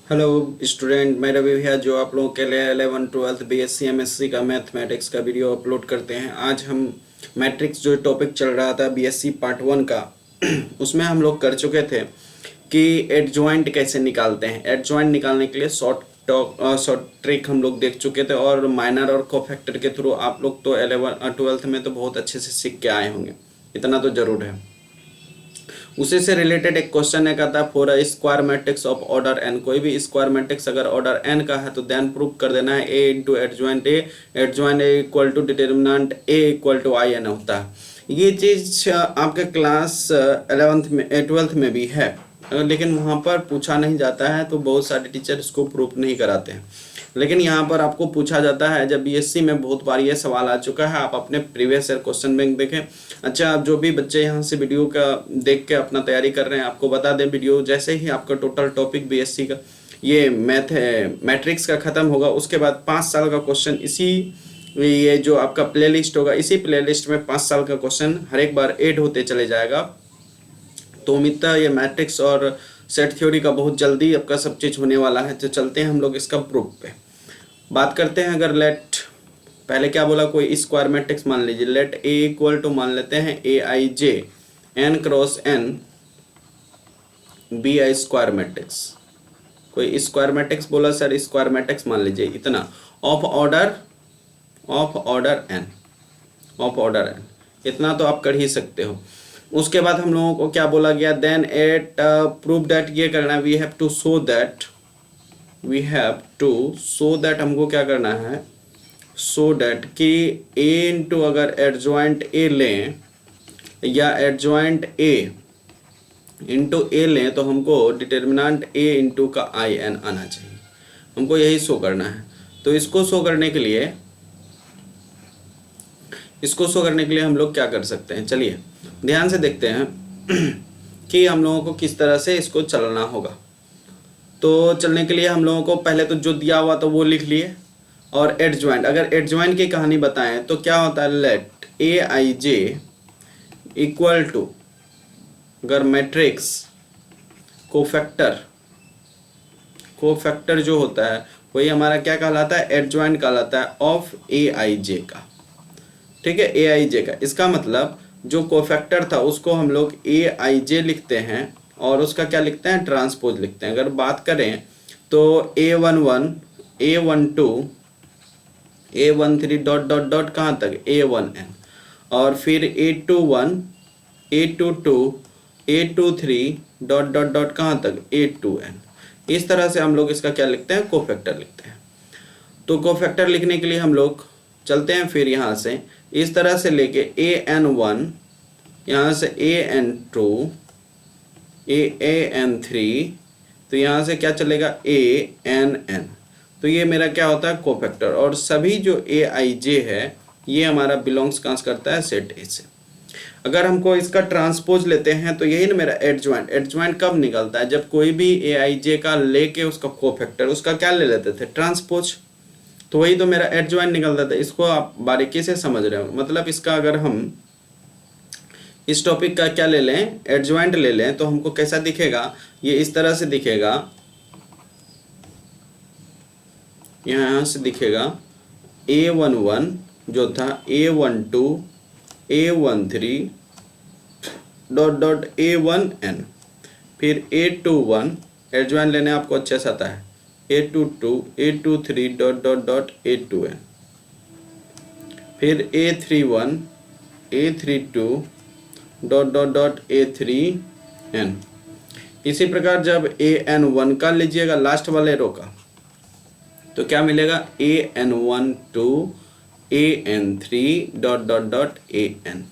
Hello student, मैं रवि भैया जो आप लोगों के लिए 11 12 बीएससी एमएससी का मैथमेटिक्स का वीडियो अपलोड करते हैं। आज हम मैट्रिक्स जो टॉपिक चल रहा था बीएससी पार्ट 1 का उसमें हम लोग कर चुके थे कि एडजॉइंट कैसे निकालते हैं। एडजॉइंट निकालने के लिए शॉर्ट ट्रिक हम लोग देख चुके थे और माइनर और कोफैक्टर के थ्रू आप लोग तो 11 12 में तो बहुत अच्छे से सीख के आए होंगे, इतना तो जरूर है। उसी से रिलेटेड एक क्वेश्चन है, कहता है for a square matrix of order n. कोई भी स्क्वायर मैट्रिक्स अगर ऑर्डर एन का है तो देन प्रूव कर देना है A into adjoint A equal to determinant A equal to I n होता है। ये चीज आपके क्लास 11th में 12th में भी है, लेकिन वहाँ पर पूछा नहीं जाता है तो बहुत सारे टीचर इसको प्रूफ नहीं कराते हैं। लेकिन यहाँ पर आपको पूछा जाता है, जब बीएससी में बहुत बार ये सवाल आ चुका है। आप अपने प्रीवियस ईयर क्वेश्चन बैंक देखें। अच्छा, आप जो भी बच्चे यहाँ से वीडियो का देख के अपना तैयारी कर रहे हैं, आपको बता दें वीडियो जैसे ही आपका टोटल टॉपिक बीएससी का ये मैट्रिक्स का ख़त्म होगा, उसके बाद 5 साल का क्वेश्चन इसी ये जो आपका प्लेलिस्ट होगा, इसी प्लेलिस्ट में 5 साल का क्वेश्चन हर एक बार ऐड होते चले जाएगा। तो उम्मीद है ये मैट्रिक्स और सेट थ्योरी का बहुत जल्दी आपका सब चीज़ होने वाला है। तो चलते हैं हम लोग इसका प्रूफ पे बात करते हैं। अगर लेट पहले क्या बोला, कोई स्क्वायर मैट्रिक्स मान लीजिए, लेट ए इक्वल टू मान लेते हैं A I j n cross n B i square matrix. कोई स्क्वायर मैट्रिक्स बोला सर, स्क्वायर मैट्रिक्स मान लीजिए इतना of order n, of order n, इतना तो आप कर ही सकते हो। उसके बाद हम लोगों को क्या बोला गया, देन एट प्रूव दैट, ये करना we have to show that हमको क्या करना है, सो दैट कि ए इंटू अगर एडजॉइंट ए लें या एडजॉइंट ए इंटू ए लें तो हमको डिटर्मिनेंट ए इंटू का आई एन आना चाहिए। हमको यही शो करना है। तो इसको शो करने के लिए हम लोग क्या कर सकते हैं, चलिए ध्यान से देखते हैं कि हम लोगों को किस तरह से इसको चलना होगा। तो चलने के लिए हम लोगों को पहले तो जो दिया हुआ तो वो लिख लिए, और एडजॉइंट, अगर एडजॉइंट की कहानी बताएं तो क्या होता है, let A I J equal to, अगर मैट्रिक्स कोफैक्टर जो होता है वही हमारा क्या कहलाता है, एडजॉइंट कहलाता है ऑफ ए आई जे का। ठीक है, ए आई जे का, इसका मतलब जो कोफैक्टर था उसको हम लोग ए आई जे लिखते हैं और उसका क्या लिखते हैं, ट्रांसपोज लिखते हैं। अगर बात करें तो A11 A12 A13 dot dot dot कहाँ तक, A1n, और फिर A21 A22 A23 dot dot dot कहाँ तक, A2n। इस तरह से हम लोग इसका क्या लिखते हैं, कोफैक्टर लिखते हैं। तो कोफैक्टर लिखने के लिए हम लोग चलते हैं फिर यहाँ से इस तरह से लेके AN1, यहाँ से AN2 AN3, तो यहाँ से क्या चलेगा ANN। तो ये मेरा क्या होता है, कोफैक्टर। और सभी जो AIJ है ये हमारा बिलोंग्स कहाँ से करता है, सेट ए से। अगर हमको इसका ट्रांसपोज लेते हैं तो यही ना मेरा एडजॉइंट कब निकलता है, जब कोई भी AIJ का लेके उसका कोफैक्टर उसका क्या ले लेते थे, ट्रांसपोज। तो वही तो मेरा एडजॉइंट निकलता था। इसको आप बारीकी से समझ रहे हो, मतलब इसका अगर हम इस टॉपिक का क्या ले लें, एडजॉइंट ले लें, तो हमको कैसा दिखेगा, ये इस तरह से दिखेगा, यहाँ से दिखेगा A11 जो था A12 A13 dot dot A1n, फिर A21 एडजॉइंट लेने आपको अच्छे से आता है, A22 A23 dot dot dot A2n, फिर A31 A32 dot dot dot A3n। इसी प्रकार जब AN1 का लीजिएगा लास्ट वाले रो का तो क्या मिलेगा, AN12 AN3 dot dot dot AN।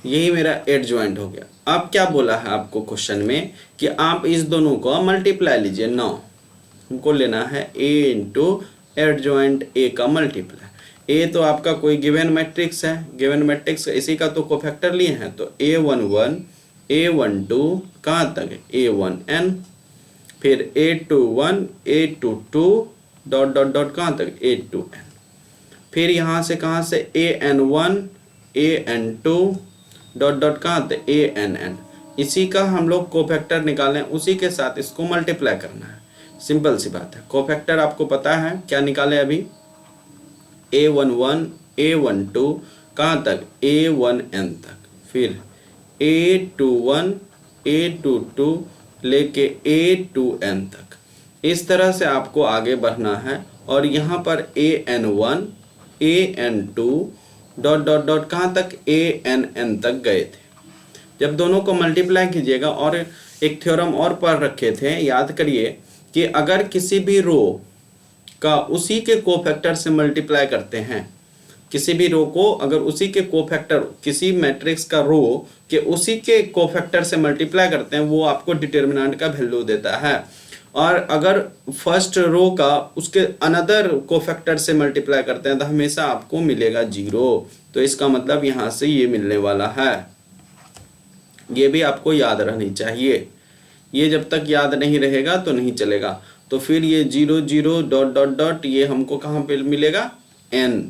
यही मेरा एडजॉइंट हो गया। अब क्या बोला है आपको क्वेश्चन में कि आप इस दोनों को मल्टीप्लाई लीजिए। नो, हमको लेना है A इंटू एडजॉइंट A का मल्टीप्लाई। ए तो आपका कोई गिवन मैट्रिक्स है, गिवन मैट्रिक्स इसी का तो कोफैक्टर लिए हैं, तो A11 A12 कहाँ तक है, A1n, फिर A21 A22 dot dot dot कहाँ तक a to n। फिर यहाँ से कहाँ से an1 an2 डॉट डॉट कहाँ तक ann। इसी का हम लोग कोफैक्टर निकालें, उसी के साथ इसको मल्टीप्लाई करना है। सिंपल सी बात है। कोफैक्टर आपको पता है क्या निकाले अभी, a11 a12 कहाँ तक a1n तक, फिर a21 a22 लेके a2n तक। इस तरह से आपको आगे बढ़ना है। और यहाँ पर an1 an2 dot dot dot कहाँ तक ann तक गए थे। जब दोनों को मल्टीप्लाई कीजिएगा, और एक थ्योरम और पढ़ रखे थे, याद करिए कि अगर किसी भी रो का उसी के कोफैक्टर से मल्टीप्लाई करते हैं, किसी भी रो को अगर उसी के कोफैक्टर, किसी मैट्रिक्स का रो के उसी के कोफैक्टर से मल्टीप्लाई करते हैं, वो आपको डिटर्मिनेंट का वैल्यू देता है। और अगर फर्स्ट रो का उसके अनदर कोफैक्टर से मल्टीप्लाई करते हैं तो हमेशा आपको मिलेगा 0। तो इसका मतलब यहाँ से ये मिलने वाला है। ये भी आपको याद रहनी चाहिए। ये जब तक याद नहीं रहेगा तो नहीं चलेगा। तो फिर ये 0 0 डॉट डॉट डॉट ये हमको कहाँ पे मिलेगा n,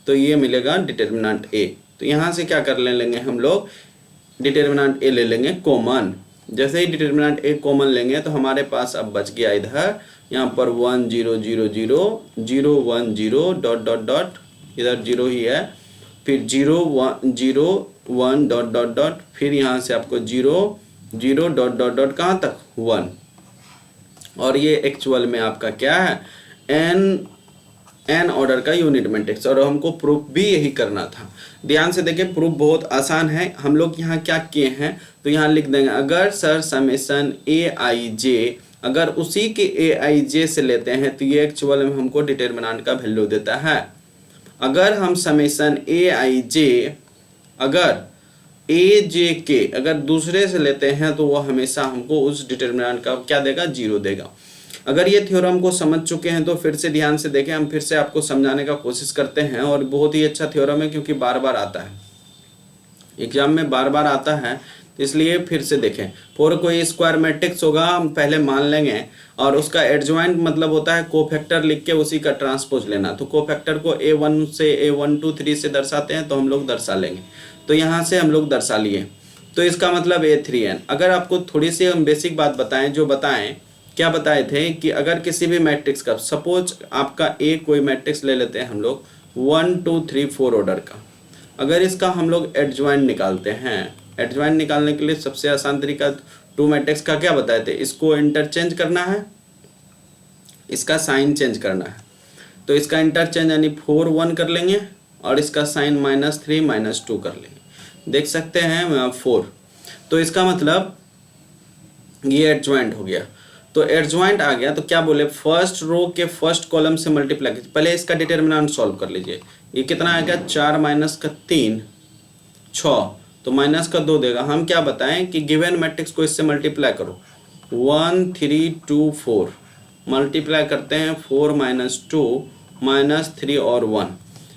तो ये मिलेगा डिटर्मिनेंट a। तो यहाँ से क्या कर लेंगे हम लोग, डिटर्मिनेंट a ले लेंगे कॉमन। जैसे ही डिटर्मिनेंट a कॉमन लेंगे तो हमारे पास अब बच गया इधर, यहाँ पर 1 0 0 0 0 1 0 डॉट डॉट डॉट, इधर 0 ही है, फिर 0 1 0 1 डॉट डॉट डॉट, फिर यहाँ से आपको 0 0 डॉट डॉट डॉट कहाँ तक 1। और ये एक्चुअल में आपका क्या है, n ऑर्डर का यूनिट मैट्रिक्स। और हमको प्रूफ भी यही करना था। ध्यान से देखिए, प्रूफ बहुत आसान है। हम लोग यहाँ क्या किए हैं, तो यहाँ लिख देंगे अगर सर समेशन aij, अगर उसी के aij से लेते हैं तो ये एक्चुअल में हमको डिटर्मिनेंट का वैल्यू देता है। अगर हम समेशन aij अगर aj के अगर दूसरे से लेते हैं तो वो हमेशा हमको उस डिटर्मिनेंट का क्या देगा, 0 देगा। अगर ये थ्योरम को समझ चुके हैं तो फिर से ध्यान से देखें, हम फिर से आपको समझाने का कोशिश करते हैं। और बहुत ही अच्छा थ्योरम है क्योंकि बार बार आता है एग्जाम में, बार बार आता है, तो इसलिए फिर से देखें। फोर कोई स्क्वायर मैट्रिक्स होगा, हम पहले मान लेंगे, और उसका एडजॉइंट मतलब होता है कोफैक्टर लिख के उसी का ट्रांसपोज लेना। तो कोफैक्टर को a1 से a1 2 3 से दर्शाते हैं, तो हम लोग दर्शा लेंगे। तो यहाँ से हम लोग दर्शा लिए, तो इसका मतलब a3n। अगर आपको थोड़ी सी हम बेसिक बात बताएं, जो बताएं क्या बताए थे कि अगर किसी भी मैट्रिक्स का, सपोज आपका a कोई मैट्रिक्स ले लेते हैं हम लोग 1 2 3 4 ऑर्डर का, अगर इसका हम लोग एडजॉइंट निकालते हैं, एडजॉइंट निकालने के लिए सबसे आसान तरीका 2 मैट्रिक्स का क्या बताए थे, इसको इंटरचेंज करना है, इसका साइन चेंज करना है। तो इसका इंटरचेंज यानी 4 1 कर लेंगे और इसका साइन -3 -2 कर लेंगे। देख सकते हैं 4। तो इसका मतलब ये एडजॉइंट हो गया। तो एडजॉइंट आ गया तो क्या बोले, फर्स्ट रो के फर्स्ट कॉलम से मल्टीप्लाई कीजिए। पहले इसका डिटर्मिनेंट सॉल्व कर लीजिए। ये कितना आएगा, 4 - 3 6, तो -2 देगा। हम क्या बताएं कि गिवन मैट्रिक्स को इससे मल्टीप्लाई करो, 1 3 2 4 मल्टीप्लाई करते हैं, 4 -2 -3 और 1।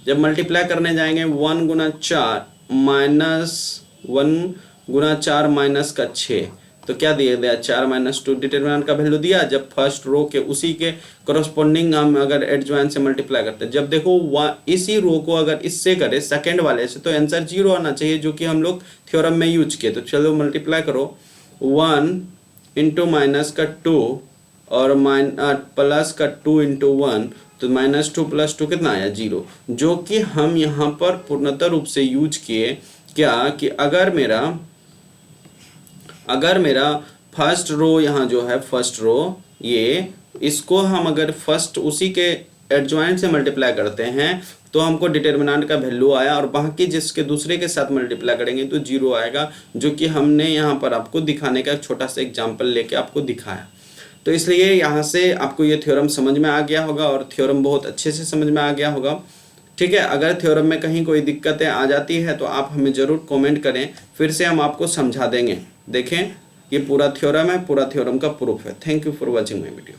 जब मल्टीप्लाई करने जाएंगे 1 × 4 -1 × 4 -6, तो क्या दिया गया, 4 -2 डिटर्मिनेंट का वैल्यू दिया। जब फर्स्ट रो के उसी के करस्पॉन्डिंग हम अगर एडजॉइंट से मल्टीप्लाई करते हैं, जब देखो इसी रो को अगर इससे करें सेकंड वाले से, तो आंसर 0 आना चाहिए, जो कि हम लोग थ्योरम में यूज किए। तो चलो मल्टीप्लाई करो, 1 × -2 और +2 × 1, तो -2 + 2 कितना आया, 0। जो कि हम यहाँ पर पूर्णतः रूप से यूज किए क्या, कि अगर मेरा फर्स्ट रो यहाँ जो है, फर्स्ट रो ये, इसको हम अगर फर्स्ट उसी के एडजॉइंट से मल्टीप्लाई करते हैं तो हमको डिटर्मिनेंट का वैल्यू आया, और बाकी जिसके दूसरे के साथ मल्टीप्लाई करेंगे तो 0 आएगा, जो कि हमने यहाँ पर आपको दिखाने का छोटा सा एग्जाम्पल लेके आपको दिखाया। तो इसलिए यहाँ से आपको ये थ्योरम समझ में आ गया होगा, और थ्योरम बहुत अच्छे से समझ में आ गया होगा। ठीक है, अगर थ्योरम में कहीं कोई दिक्कतें आ जाती है तो आप हमें ज़रूर कमेंट करें, फिर से हम आपको समझा देंगे। देखें, ये पूरा थ्योरम है, पूरा थ्योरम का प्रूफ है। Thank you for watching my video.